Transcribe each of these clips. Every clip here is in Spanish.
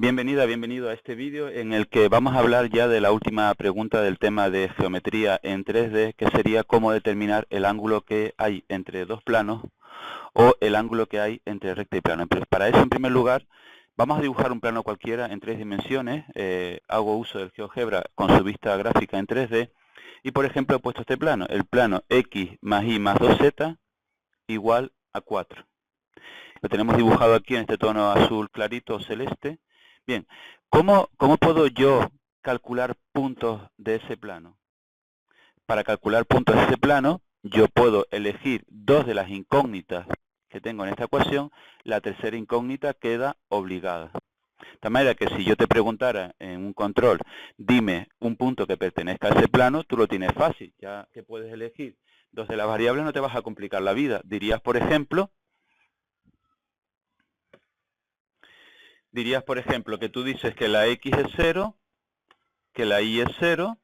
Bienvenido a este vídeo en el que vamos a hablar ya de la última pregunta del tema de geometría en 3D, que sería cómo determinar el ángulo que hay entre dos planos o el ángulo que hay entre recta y plano. Pero para eso, en primer lugar, vamos a dibujar un plano cualquiera en 3 dimensiones. Hago uso del GeoGebra con su vista gráfica en 3D y, por ejemplo, he puesto este plano, el plano X más Y más 2Z igual a 4. Lo tenemos dibujado aquí en este tono azul clarito o celeste. Bien, ¿cómo puedo yo calcular puntos de ese plano? Para calcular puntos de ese plano, yo puedo elegir dos de las incógnitas que tengo en esta ecuación. La tercera incógnita queda obligada. De tal manera que si yo te preguntara en un control, dime un punto que pertenezca a ese plano, tú lo tienes fácil. Ya que puedes elegir dos de las variables, no te vas a complicar la vida. Dirías, por ejemplo, que tú dices que la X es 0, que la Y es 0,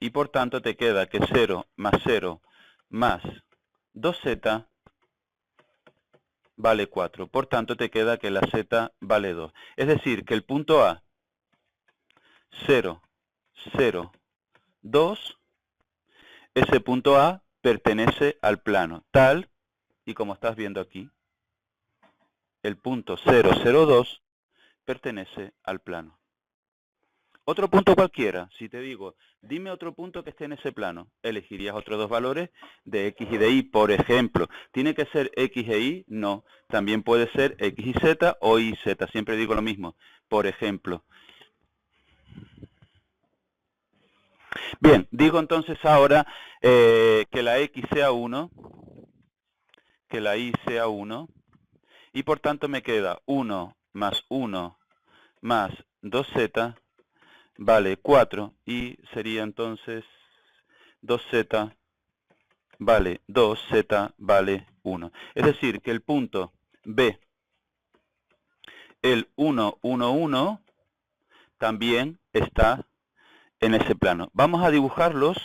y por tanto te queda que 0 más 2Z vale 4. Por tanto te queda que la Z vale 2. Es decir, que el punto A, 0, 0, 2, ese punto A pertenece al plano, tal y como estás viendo aquí. El punto 0, 0, 2 pertenece al plano. Otro punto cualquiera, si te digo, dime otro punto que esté en ese plano, elegirías otros dos valores de X y de Y, por ejemplo. ¿Tiene que ser X e Y? No. También puede ser X y Z o Y y Z. Siempre digo lo mismo, por ejemplo. Bien, digo entonces ahora que la X sea 1, que la Y sea 1, y por tanto me queda 1 más 2Z vale 4, y sería entonces 2Z vale 2, Z vale 1. Es decir, que el punto B, el 1, 1, 1, también está en ese plano. Vamos a dibujarlos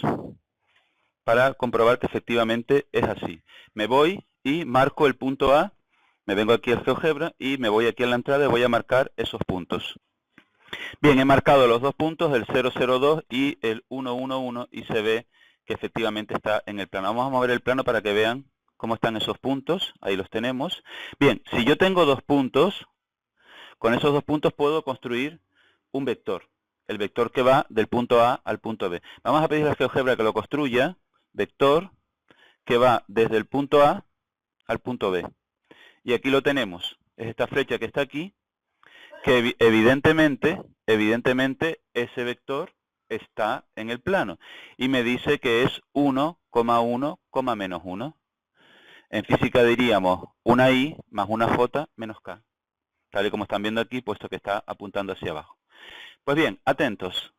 para comprobar que efectivamente es así. Me voy y marco el punto A, me vengo aquí al GeoGebra y me voy aquí a la entrada y voy a marcar esos puntos. Bien, he marcado los dos puntos, el 002 y el 111, y se ve que efectivamente está en el plano. Vamos a mover el plano para que vean cómo están esos puntos. Ahí los tenemos. Bien, si yo tengo dos puntos, con esos dos puntos puedo construir un vector. El vector que va del punto A al punto B. Vamos a pedir al GeoGebra que lo construya. Vector que va desde el punto A al punto B. Y aquí lo tenemos. Es esta flecha que está aquí, que evidentemente ese vector está en el plano. Y me dice que es 1, 1, menos 1. En física diríamos una Y más una J menos K. Tal y como están viendo aquí, puesto que está apuntando hacia abajo. Pues bien, atentos.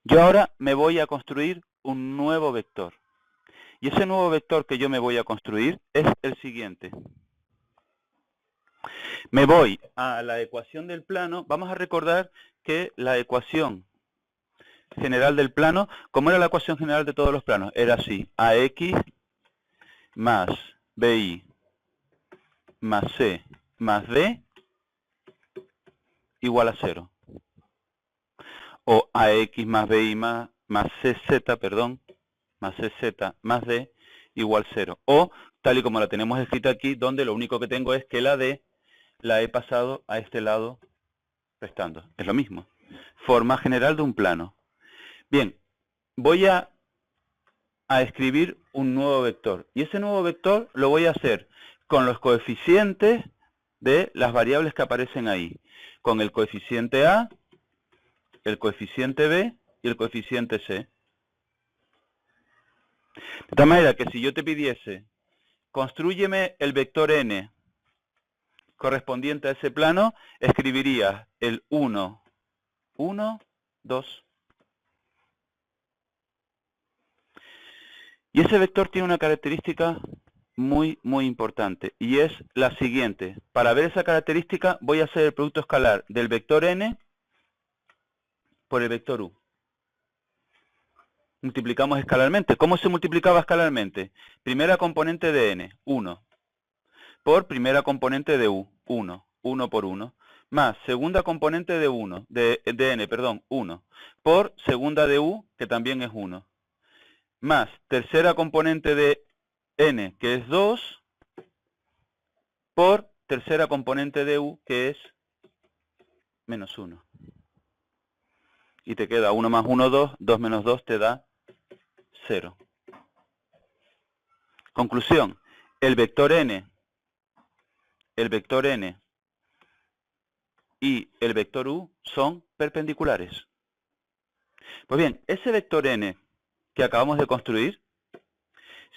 Yo ahora me voy a construir un nuevo vector. Y ese nuevo vector que yo me voy a construir es el siguiente. Me voy a la ecuación del plano. Vamos a recordar que la ecuación general del plano, ¿cómo era la ecuación general de todos los planos? Era así: AX más BY más C más D igual a 0. O AX más BY más CZ, más CZ más D igual 0. O, tal y como la tenemos escrita aquí, donde lo único que tengo es que la D la he pasado a este lado restando. Es lo mismo. Forma general de un plano. Bien, voy a escribir un nuevo vector. Y ese nuevo vector lo voy a hacer con los coeficientes de las variables que aparecen ahí. Con el coeficiente A, el coeficiente B y el coeficiente C. De tal manera que si yo te pidiese, constrúyeme el vector n correspondiente a ese plano, escribirías el 1, 1, 2. Y ese vector tiene una característica muy importante, y es la siguiente. Para ver esa característica voy a hacer el producto escalar del vector n por el vector u. Multiplicamos escalarmente. ¿Cómo se multiplicaba escalarmente? Primera componente de n, 1, por primera componente de u, 1, 1 por 1. más segunda componente de 1, de n, perdón, 1, por segunda de u, que también es 1, más tercera componente de n, que es 2, por tercera componente de u, que es menos 1. Y te queda 1 más 1, 2, 2 menos 2 te da 0. Conclusión, el vector n y el vector u son perpendiculares. Pues bien, ese vector n que acabamos de construir,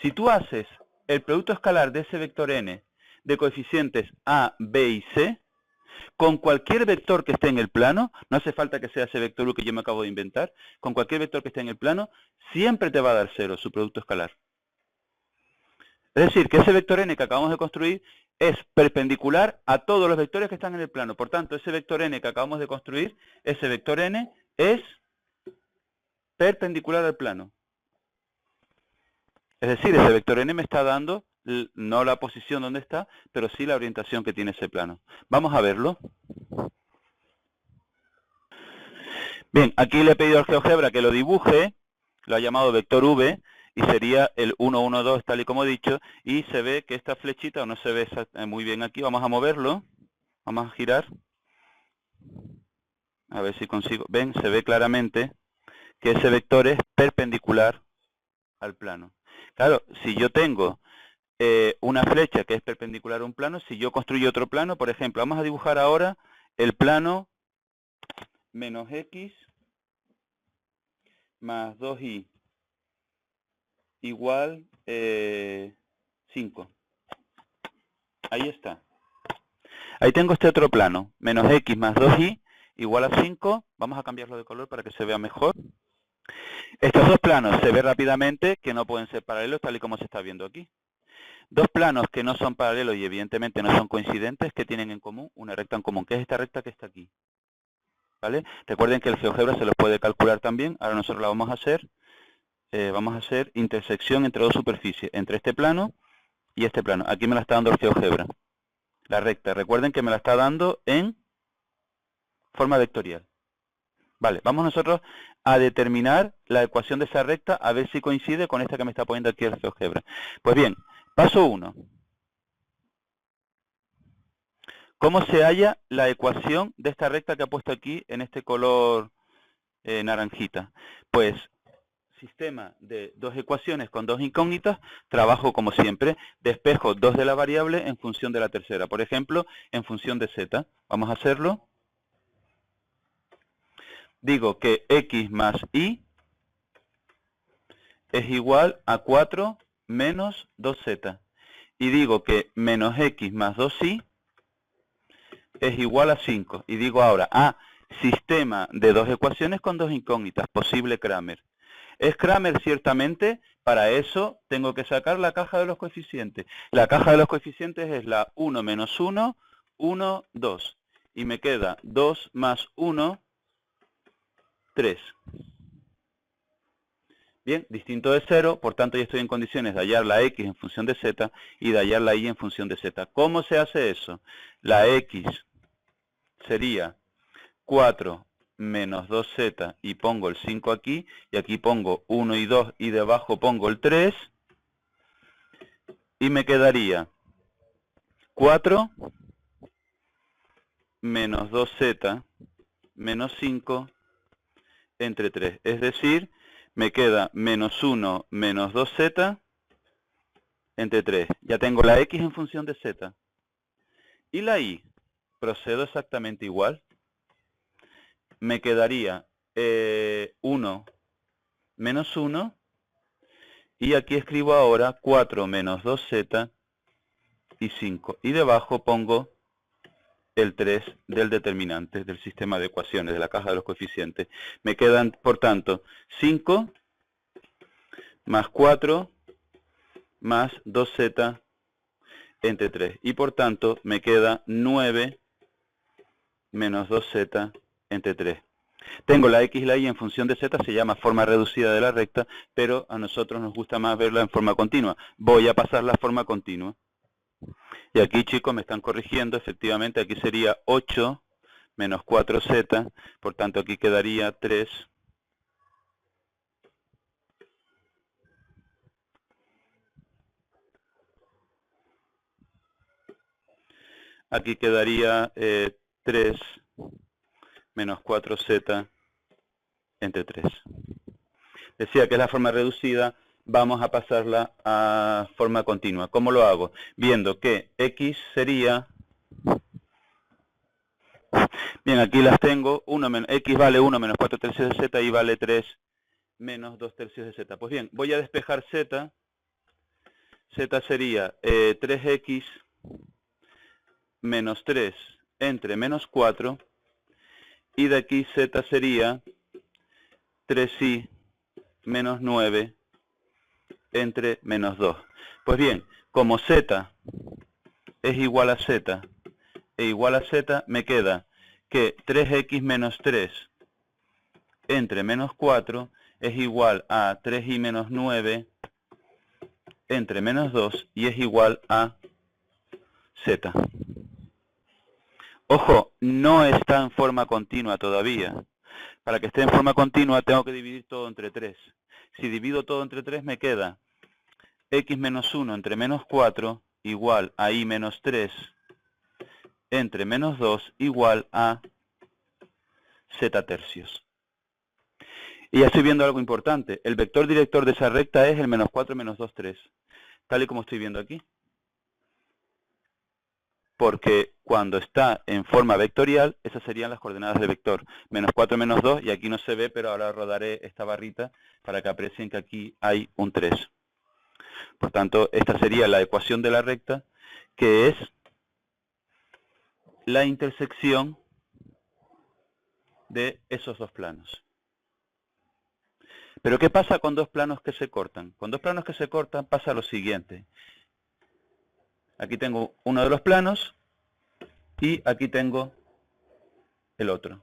si tú haces el producto escalar de ese vector n de coeficientes a, b y c, con cualquier vector que esté en el plano, no hace falta que sea ese vector u que yo me acabo de inventar, con cualquier vector que esté en el plano, siempre te va a dar 0 su producto escalar. Es decir, que ese vector n que acabamos de construir es perpendicular a todos los vectores que están en el plano. Por tanto, ese vector n que acabamos de construir, ese vector n es perpendicular al plano. Es decir, ese vector n me está dando no la posición donde está, pero sí la orientación que tiene ese plano. Vamos a verlo. Bien, aquí le he pedido al GeoGebra que lo dibuje, lo ha llamado vector v, y sería el 1, 1, 2, tal y como he dicho, y se ve que esta flechita, o no se ve muy bien aquí, vamos a moverlo, vamos a girar, a ver si consigo, ven, se ve claramente que ese vector es perpendicular al plano. Claro, si yo tengo una flecha que es perpendicular a un plano, si yo construyo otro plano, por ejemplo, vamos a dibujar ahora el plano menos x más 2y igual 5. Ahí está. Ahí tengo este otro plano, menos x más 2y igual a 5. Vamos a cambiarlo de color para que se vea mejor. Estos dos planos se ve rápidamente que no pueden ser paralelos tal y como se está viendo aquí. Dos planos que no son paralelos y evidentemente no son coincidentes, que tienen en común una recta en común, que es esta recta que está aquí. ¿Vale? Recuerden que el GeoGebra se los puede calcular también. Ahora nosotros la vamos a hacer. Vamos a hacer intersección entre dos superficies, entre este plano y este plano. Aquí me la está dando el GeoGebra. La recta. Recuerden que me la está dando en forma vectorial. Vale, vamos nosotros a determinar la ecuación de esa recta, a ver si coincide con esta que me está poniendo aquí el GeoGebra. Pues bien, paso 1. ¿Cómo se halla la ecuación de esta recta que ha puesto aquí en este color naranjita? Pues, sistema de dos ecuaciones con dos incógnitas, trabajo como siempre, despejo dos de la variable en función de la tercera. Por ejemplo, en función de z. Vamos a hacerlo. Digo que x más y es igual a 4 menos 2z. Y digo que menos x más 2y es igual a 5. Y digo ahora, sistema de dos ecuaciones con dos incógnitas, posible Kramer. ¿Es Kramer ciertamente? Para eso tengo que sacar la caja de los coeficientes. La caja de los coeficientes es la 1 menos 1, 1, 2. Y me queda 2 más 1, 3. Bien, distinto de 0, por tanto yo estoy en condiciones de hallar la x en función de z y de hallar la y en función de z. ¿Cómo se hace eso? La x sería 4 menos 2z y pongo el 5 aquí, y aquí pongo 1 y 2 y debajo pongo el 3, y me quedaría 4 menos 2z menos 5 entre 3. Es decir, me queda menos 1 menos 2z entre 3. Ya tengo la x en función de z. Y la y, procedo exactamente igual. Me quedaría 1 menos 1. Y aquí escribo ahora 4 menos 2z y 5. Y debajo pongo el 3 del determinante del sistema de ecuaciones, de la caja de los coeficientes. Me quedan, por tanto, 5 más 4 más 2z entre 3. Y por tanto, me queda 9 menos 2z entre 3. Tengo la x y la y en función de z, se llama forma reducida de la recta, pero a nosotros nos gusta más verla en forma continua. Voy a pasar la forma continua. Y aquí, chicos, me están corrigiendo, efectivamente, aquí sería 8 menos 4z, por tanto aquí quedaría 3 aquí quedaría 3 menos 4z entre 3. Decía que es la forma reducida, vamos a pasarla a forma continua. ¿Cómo lo hago? Viendo que x sería... Bien, aquí las tengo, x vale 1 menos 4 tercios de z, y vale 3 menos 2 tercios de z. Pues bien, voy a despejar z. Z sería 3x menos 3 entre menos 4, y de aquí z sería 3y menos 9 entre menos 2. Pues bien, como z es igual a z e igual a z, me queda que 3x menos 3 entre menos 4 es igual a 3y menos 9 entre menos 2 y es igual a z. Ojo, no está en forma continua todavía. Para que esté en forma continua tengo que dividir todo entre 3. Si divido todo entre 3 me queda x menos 1 entre menos 4 igual a y menos 3 entre menos 2 igual a z tercios. Y ya estoy viendo algo importante. El vector director de esa recta es el menos 4 menos 2, 3. Tal y como estoy viendo aquí. Porque cuando está en forma vectorial, esas serían las coordenadas del vector. Menos 4 menos 2, y aquí no se ve, pero ahora rodaré esta barrita para que aprecien que aquí hay un 3. Por tanto, esta sería la ecuación de la recta, que es la intersección de esos dos planos. Pero ¿qué pasa con dos planos que se cortan? Con dos planos que se cortan pasa lo siguiente. Aquí tengo uno de los planos y aquí tengo el otro.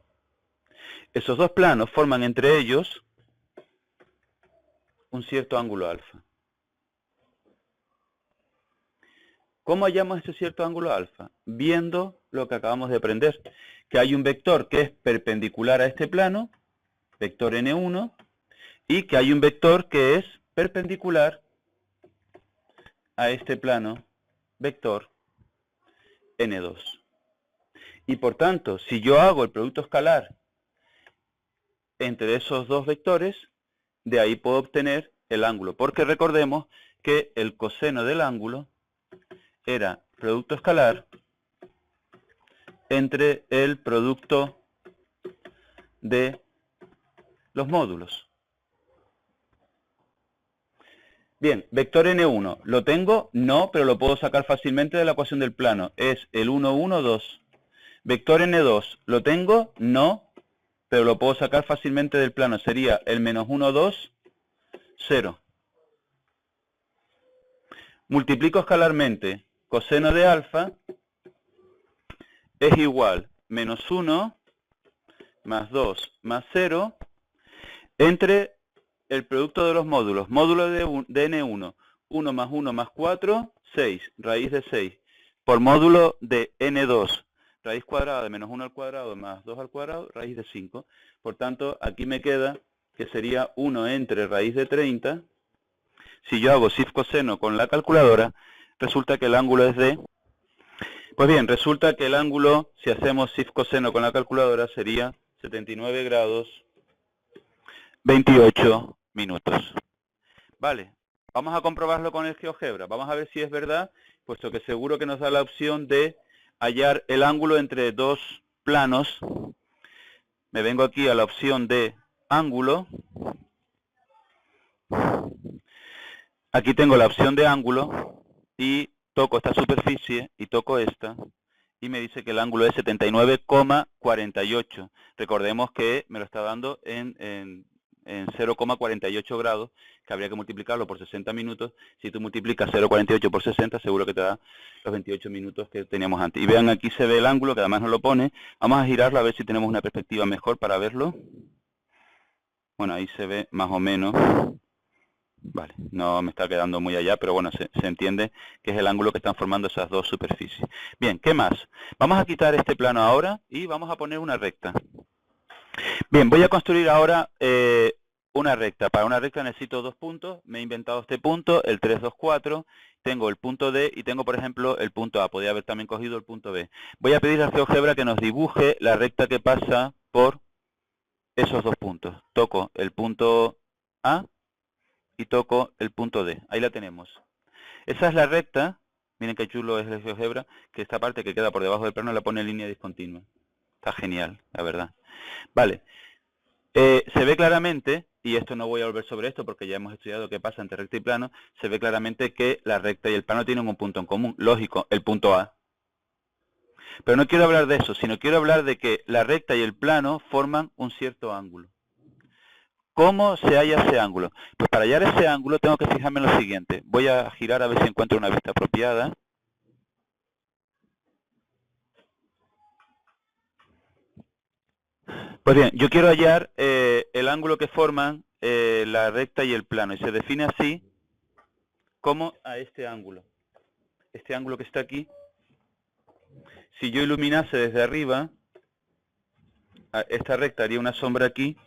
Esos dos planos forman entre ellos un cierto ángulo alfa. ¿Cómo hallamos ese cierto ángulo alfa? Viendo lo que acabamos de aprender, que hay un vector que es perpendicular a este plano, vector n1, y que hay un vector que es perpendicular a este plano, vector n2. Y por tanto, si yo hago el producto escalar entre esos dos vectores, de ahí puedo obtener el ángulo, porque recordemos que el coseno del ángulo era producto escalar entre el producto de los módulos. Bien, vector n1, ¿lo tengo? No, pero lo puedo sacar fácilmente de la ecuación del plano. Es el 1, 1, 2. Vector n2, ¿lo tengo? No, pero lo puedo sacar fácilmente del plano. Sería el menos 1, 2, 0. Multiplico escalarmente coseno de alfa es igual menos 1 más 2 más 0 entre el producto de los módulos. Módulo de n1, 1 más 1 más 4, 6, raíz de 6. Por módulo de n2, raíz cuadrada de menos 1 al cuadrado más 2 al cuadrado, raíz de 5. Por tanto, aquí me queda que sería 1 entre raíz de 30. Si yo hago SIF coseno con la calculadora, resulta que el ángulo es de... Pues bien, resulta que el ángulo, si hacemos SIF coseno con la calculadora, sería 79 grados 28 minutos. Vale, vamos a comprobarlo con el GeoGebra. Vamos a ver si es verdad, puesto que seguro que nos da la opción de hallar el ángulo entre dos planos. Me vengo aquí a la opción de ángulo. Aquí tengo la opción de ángulo y toco esta superficie y toco esta. Y me dice que el ángulo es 79,48. Recordemos que me lo está dando en 0,48 grados, que habría que multiplicarlo por 60 minutos. Si tú multiplicas 0,48 por 60, seguro que te da los 28 minutos que teníamos antes. Y vean, aquí se ve el ángulo, que además nos lo pone. Vamos a girarlo a ver si tenemos una perspectiva mejor para verlo. Bueno, ahí se ve más o menos. Vale, no me está quedando muy allá, pero bueno, se entiende que es el ángulo que están formando esas dos superficies. Bien, ¿qué más? Vamos a quitar este plano ahora y vamos a poner una recta. Bien, voy a construir ahora una recta. Para una recta necesito dos puntos. Me he inventado este punto, el 3, 2, 4. Tengo el punto D y tengo, por ejemplo, el punto A. Podría haber también cogido el punto B. Voy a pedir al GeoGebra que nos dibuje la recta que pasa por esos dos puntos. Toco el punto A y toco el punto D. Ahí la tenemos. Esa es la recta. Miren qué chulo es el GeoGebra, que esta parte que queda por debajo del plano la pone en línea discontinua. Está genial, la verdad. Vale. Se ve claramente, y esto no voy a volver sobre esto porque ya hemos estudiado qué pasa entre recta y plano, se ve claramente que la recta y el plano tienen un punto en común, lógico, el punto A. Pero no quiero hablar de eso, sino quiero hablar de que la recta y el plano forman un cierto ángulo. ¿Cómo se halla ese ángulo? Pues para hallar ese ángulo tengo que fijarme en lo siguiente. Voy a girar a ver si encuentro una vista apropiada. Pues bien, yo quiero hallar el ángulo que forman la recta y el plano, y se define así como a este ángulo. Este ángulo que está aquí, si yo iluminase desde arriba, esta recta haría una sombra aquí,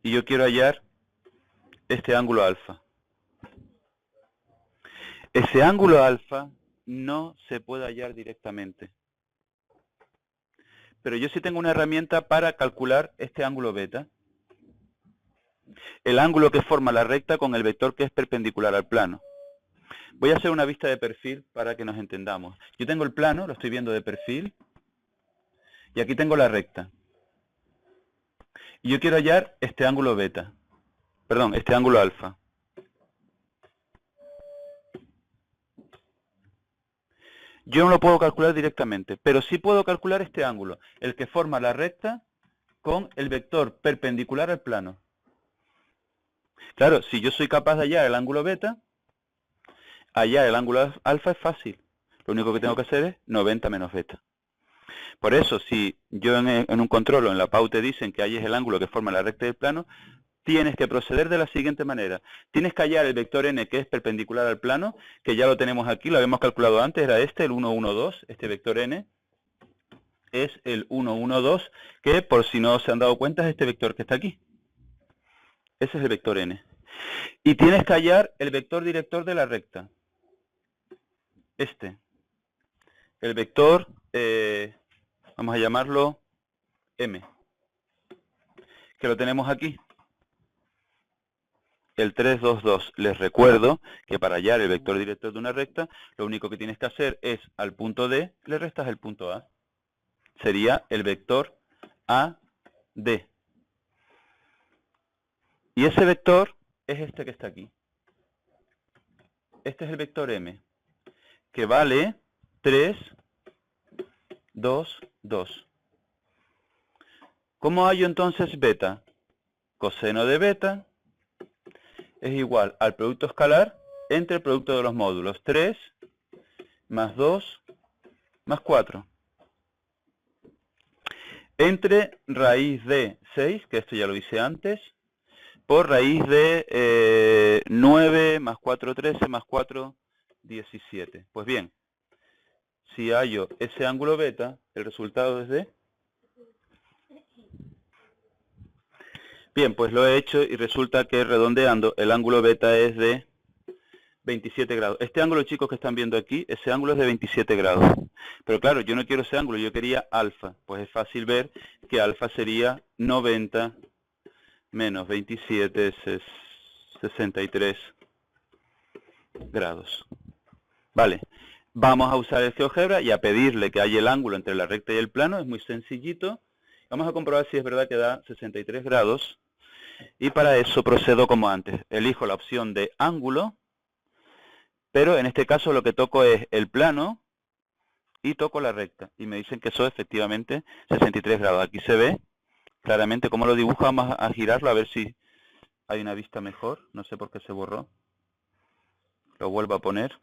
y yo quiero hallar este ángulo alfa. Ese ángulo alfa no se puede hallar directamente. Pero yo sí tengo una herramienta para calcular este ángulo beta. El ángulo que forma la recta con el vector que es perpendicular al plano. Voy a hacer una vista de perfil para que nos entendamos. Yo tengo el plano, lo estoy viendo de perfil, y aquí tengo la recta. Y yo quiero hallar este ángulo beta. Perdón, este ángulo alfa. Yo no lo puedo calcular directamente, pero sí puedo calcular este ángulo, el que forma la recta con el vector perpendicular al plano. Claro, si yo soy capaz de hallar el ángulo beta, hallar el ángulo alfa es fácil. Lo único que tengo que hacer es 90 menos beta. Por eso, si yo en un control o en la PAU te dicen que halles el ángulo que forma la recta del plano, tienes que proceder de la siguiente manera. Tienes que hallar el vector n que es perpendicular al plano, que ya lo tenemos aquí, lo habíamos calculado antes, era este, el 1, 1, 2, este vector n es el 1, 1, 2, que por si no se han dado cuenta es este vector que está aquí. Ese es el vector n. Y tienes que hallar el vector director de la recta. Este. El vector, vamos a llamarlo m, que lo tenemos aquí. El 3, 2, 2. Les recuerdo que para hallar el vector director de una recta, lo único que tienes que hacer es al punto D, le restas el punto A. Sería el vector AD. Y ese vector es este que está aquí. Este es el vector M, que vale 3, 2, 2. ¿Cómo hallo entonces beta? Coseno de beta es igual al producto escalar entre el producto de los módulos. 3 más 2 más 4. Entre raíz de 6, que esto ya lo hice antes, por raíz de 9 más 4, 13 más 4, 17. Pues bien, si hallo ese ángulo beta, el resultado es de... Bien, pues lo he hecho y resulta que redondeando el ángulo beta es de 27 grados. Este ángulo, chicos, que están viendo aquí, ese ángulo es de 27 grados. Pero claro, yo no quiero ese ángulo, yo quería alfa. Pues es fácil ver que alfa sería 90 menos 27 es 63 grados. Vale, vamos a usar el GeoGebra y a pedirle que haya el ángulo entre la recta y el plano. Es muy sencillito. Vamos a comprobar si es verdad que da 63 grados. Y para eso procedo como antes. Elijo la opción de ángulo, pero en este caso lo que toco es el plano y toco la recta. Y me dicen que eso es efectivamente 63 grados. Aquí se ve claramente cómo lo dibujo. Vamos a girarlo a ver si hay una vista mejor. No sé por qué se borró. Lo vuelvo a poner.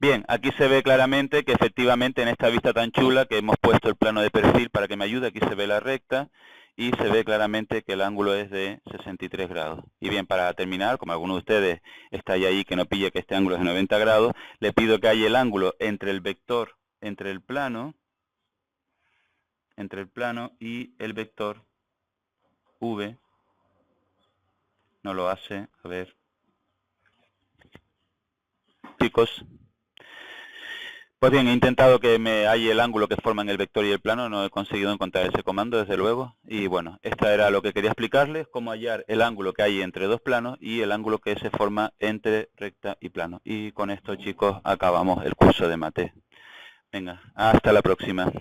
Bien, aquí se ve claramente que efectivamente en esta vista tan chula que hemos puesto el plano de perfil para que me ayude, aquí se ve la recta y se ve claramente que el ángulo es de 63 grados. Y bien, para terminar, como alguno de ustedes está ahí que no pille que este ángulo es de 90 grados, le pido que haya el ángulo entre el vector, entre el plano y el vector V. No lo hace, a ver. Chicos, pues bien, he intentado que me halle el ángulo que forman el vector y el plano, no he conseguido encontrar ese comando, desde luego. Y bueno, esta era lo que quería explicarles, cómo hallar el ángulo que hay entre dos planos y el ángulo que se forma entre recta y plano. Y con esto, chicos, acabamos el curso de Mate. Venga, hasta la próxima.